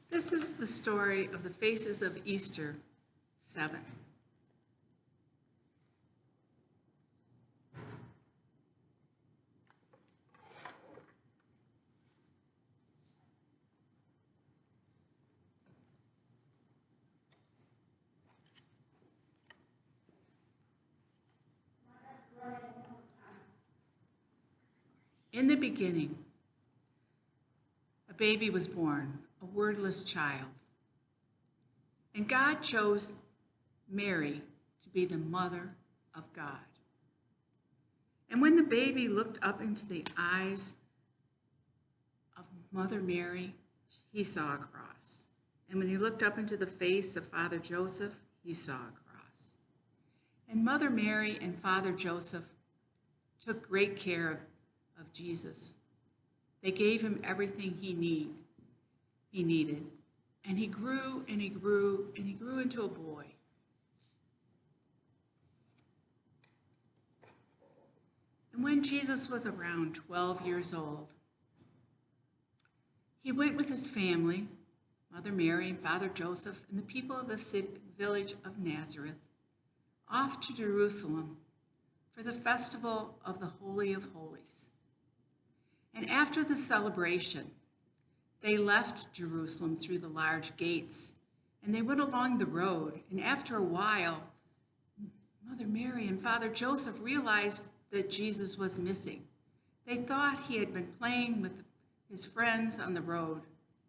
This is the story of the Faces of Easter 7. In the beginning, a baby was born, a wordless child. And God chose Mary to be the mother of God. And when the baby looked up into the eyes of Mother Mary, he saw a cross. And when he looked up into the face of Father Joseph, he saw a cross. And Mother Mary and Father Joseph took great care of Jesus. They gave him everything he needed. And he grew and he grew and he grew into a boy. And when Jesus was around 12 years old, he went with his family, Mother Mary and Father Joseph, and the people of the village of Nazareth, off to Jerusalem for the festival of the Holy of Holies. And after the celebration, they left Jerusalem through the large gates, and they went along the road. And after a while, Mother Mary and Father Joseph realized that Jesus was missing. They thought he had been playing with his friends on the road,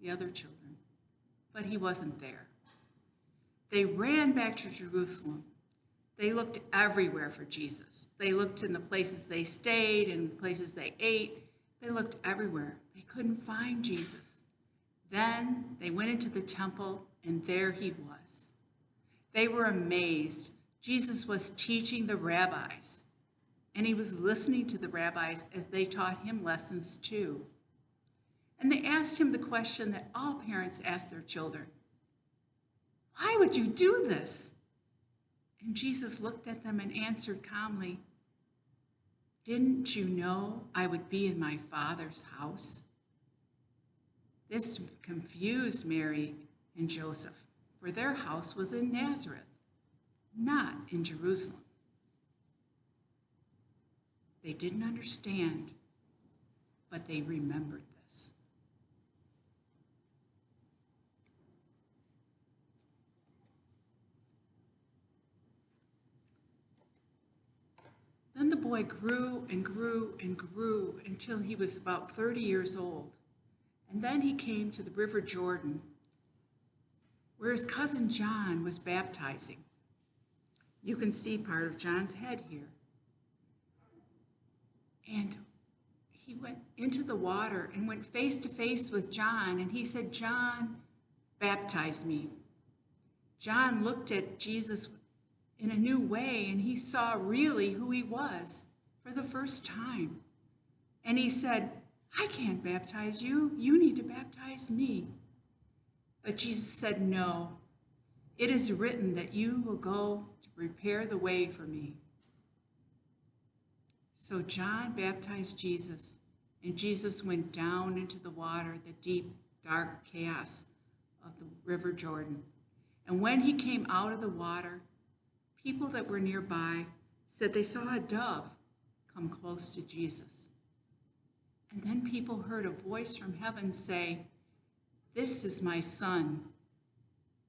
the other children, but he wasn't there. They ran back to Jerusalem. They looked everywhere for Jesus. They looked in the places they stayed and the places they ate. They looked everywhere. They couldn't find Jesus. Then they went into the temple, and there he was. They were amazed. Jesus was teaching the rabbis, and he was listening to the rabbis as they taught him lessons too. And they asked him the question that all parents ask their children: "Why would you do this?" And Jesus looked at them and answered calmly, "Didn't you know I would be in my Father's house?" This confused Mary and Joseph, for their house was in Nazareth, not in Jerusalem. They didn't understand, but they remembered this. Then the boy grew and grew and grew until he was about 30 years old. And then he came to the River Jordan, where his cousin John was baptizing. You can see part of John's head here. And he went into the water and went face to face with John, and he said, "John, baptize me." John looked at Jesus in a new way, and he saw really who he was for the first time. And he said, "I can't baptize you. You need to baptize me." But Jesus said, "No, it is written that you will go to prepare the way for me." So John baptized Jesus, and Jesus went down into the water, the deep, dark chaos of the River Jordan. And when he came out of the water, people that were nearby said they saw a dove come close to Jesus. And then people heard a voice from heaven say, "This is my Son,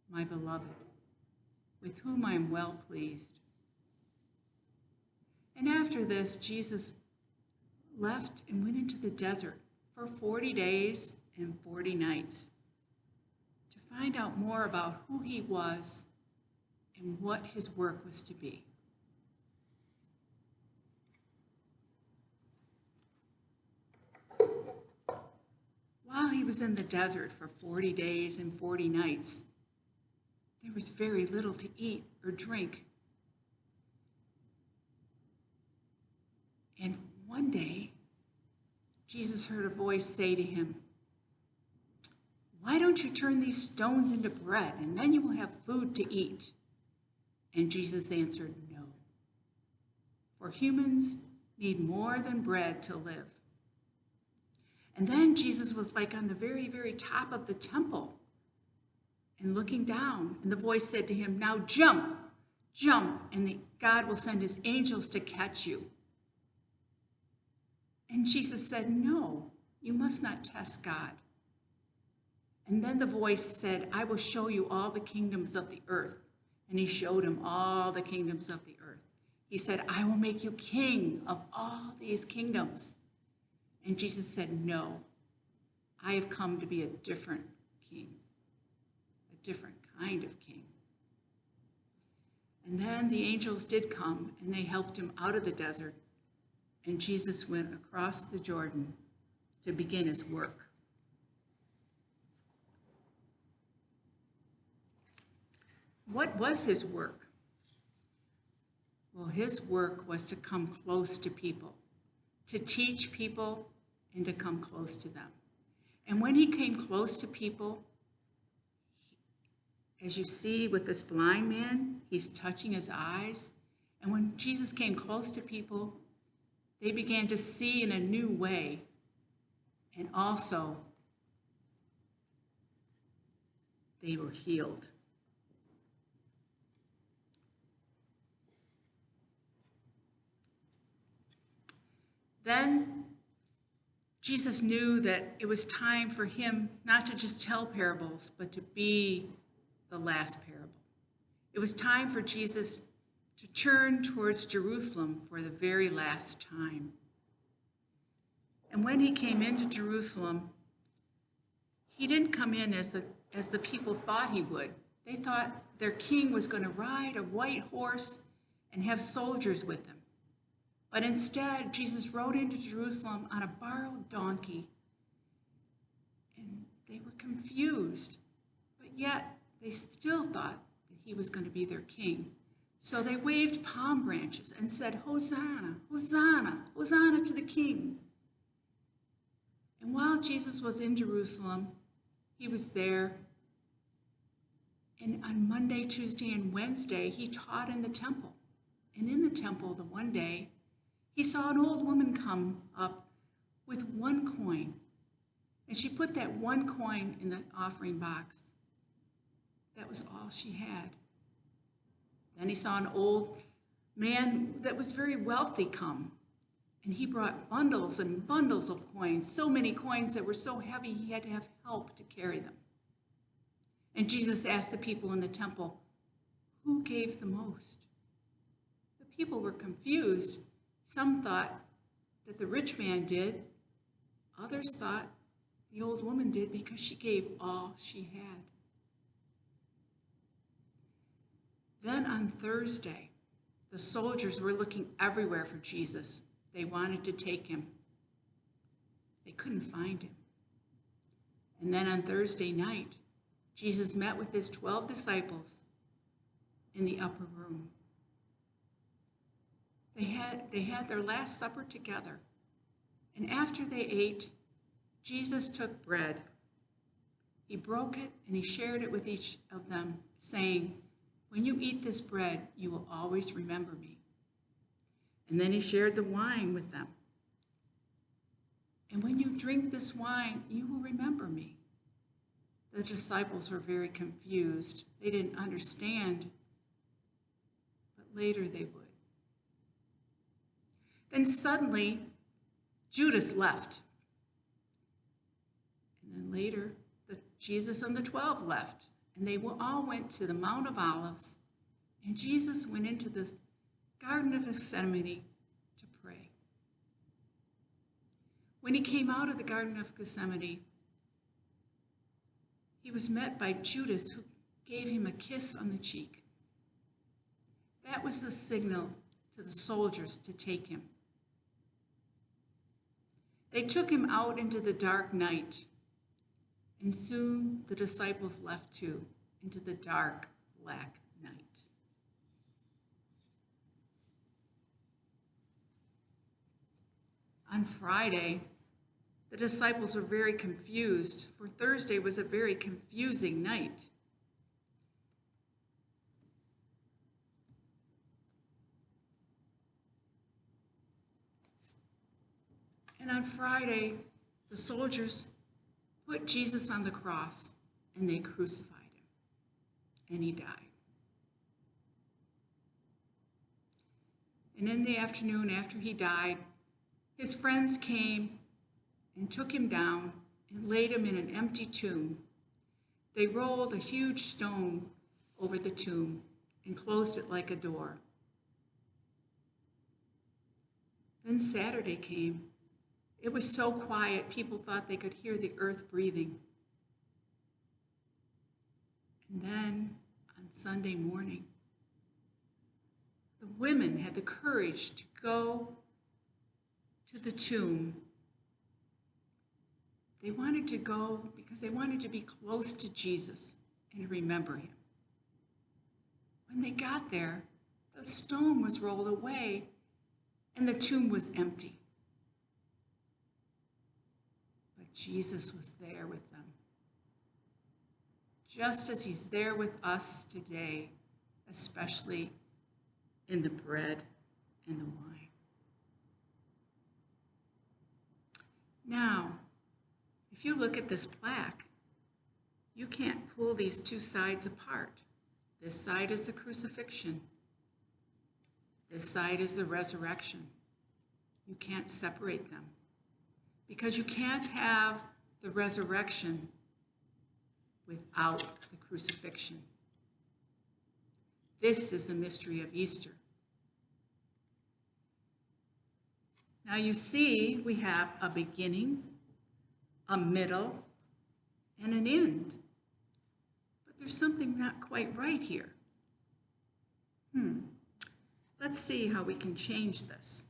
my beloved, with whom I am well pleased." And after this, Jesus left and went into the desert for 40 days and 40 nights to find out more about who he was and what his work was to be. While he was in the desert for 40 days and 40 nights, there was very little to eat or drink. And one day, Jesus heard a voice say to him, "Why don't you turn these stones into bread, and then you will have food to eat?" And Jesus answered, "No, for humans need more than bread to live." And then Jesus was like on the very, very top of the temple, and looking down, and the voice said to him, "Now jump, jump, and God will send his angels to catch you." And Jesus said, "No, you must not test God." And then the voice said, "I will show you all the kingdoms of the earth." And he showed him all the kingdoms of the earth. He said, "I will make you king of all these kingdoms." And Jesus said, "No, I have come to be a different king, a different kind of king." And then the angels did come, and they helped him out of the desert, and Jesus went across the Jordan to begin his work. What was his work? Well, his work was to come close to people, to teach people, and to come close to them. And when he came close to people, as you see with this blind man, he's touching his eyes. And when Jesus came close to people, they began to see in a new way. And also, they were healed. Then Jesus knew that it was time for him not to just tell parables, but to be the last parable. It was time for Jesus to turn towards Jerusalem for the very last time. And when he came into Jerusalem, he didn't come in as the people thought he would. They thought their king was going to ride a white horse and have soldiers with him. But instead, Jesus rode into Jerusalem on a borrowed donkey, and they were confused, but yet they still thought that he was going to be their king. So they waved palm branches and said, "Hosanna, Hosanna, Hosanna to the King." And while Jesus was in Jerusalem, he was there, and on Monday, Tuesday, and Wednesday, he taught in the temple. And in the temple, the one day, he saw an old woman come up with one coin, and she put that one coin in the offering box. That was all she had. Then he saw an old man that was very wealthy come, and he brought bundles and bundles of coins, so many coins that were so heavy he had to have help to carry them. And Jesus asked the people in the temple, "Who gave the most?" The people were confused. Some thought that the rich man did. Others thought the old woman did because she gave all she had. Then on Thursday, the soldiers were looking everywhere for Jesus. They wanted to take him. They couldn't find him. And then on Thursday night, Jesus met with his 12 disciples in the upper room. They had their last supper together. And after they ate, Jesus took bread. He broke it and he shared it with each of them, saying, "When you eat this bread, you will always remember me." And then he shared the wine with them. "And when you drink this wine, you will remember me." The disciples were very confused. They didn't understand, but later they would. Then suddenly, Judas left. And then later, Jesus and the 12 left. And they all went to the Mount of Olives. And Jesus went into the Garden of Gethsemane to pray. When he came out of the Garden of Gethsemane, he was met by Judas, who gave him a kiss on the cheek. That was the signal to the soldiers to take him. They took him out into the dark night, and soon the disciples left too, into the dark, black night. On Friday, the disciples were very confused, for Thursday was a very confusing night. And on Friday, the soldiers put Jesus on the cross and they crucified him. and he died. And in the afternoon after he died, his friends came and took him down and laid him in an empty tomb. They rolled a huge stone over the tomb and closed it like a door. Then Saturday came. It was so quiet, people thought they could hear the earth breathing. And then on Sunday morning, the women had the courage to go to the tomb. They wanted to go because they wanted to be close to Jesus and remember him. When they got there, the stone was rolled away and the tomb was empty. But Jesus was there with them, just as he's there with us today, especially in the bread and the wine. Now, if you look at this plaque, you can't pull these two sides apart. This side is the crucifixion. This side is the resurrection. You can't separate them because you can't have the resurrection without the crucifixion. This is the mystery of Easter. Now you see we have a beginning, a middle, and an end. But there's something not quite right here. Let's see how we can change this.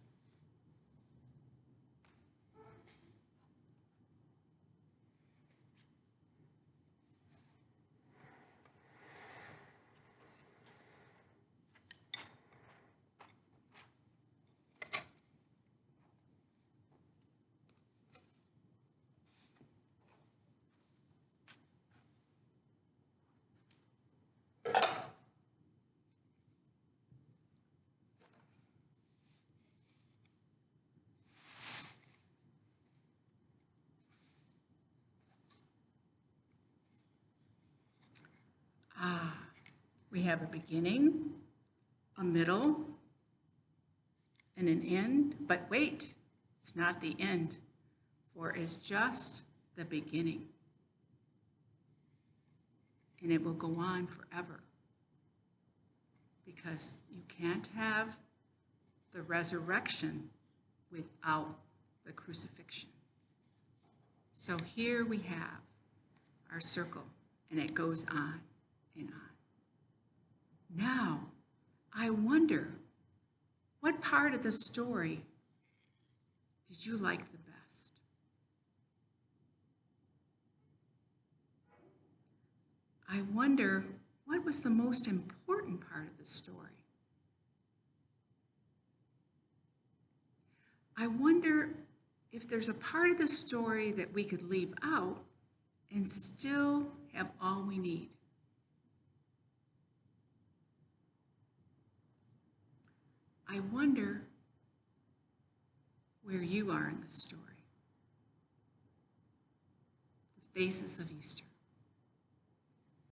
We have a beginning, a middle, and an end. But wait, it's not the end, for it's just the beginning. And it will go on forever, because you can't have the resurrection without the crucifixion. So here we have our circle, and it goes on and on. Now, I wonder, what part of the story did you like the best? I wonder, what was the most important part of the story? I wonder if there's a part of the story that we could leave out and still have all we need. I wonder where you are in the story. The faces of Easter.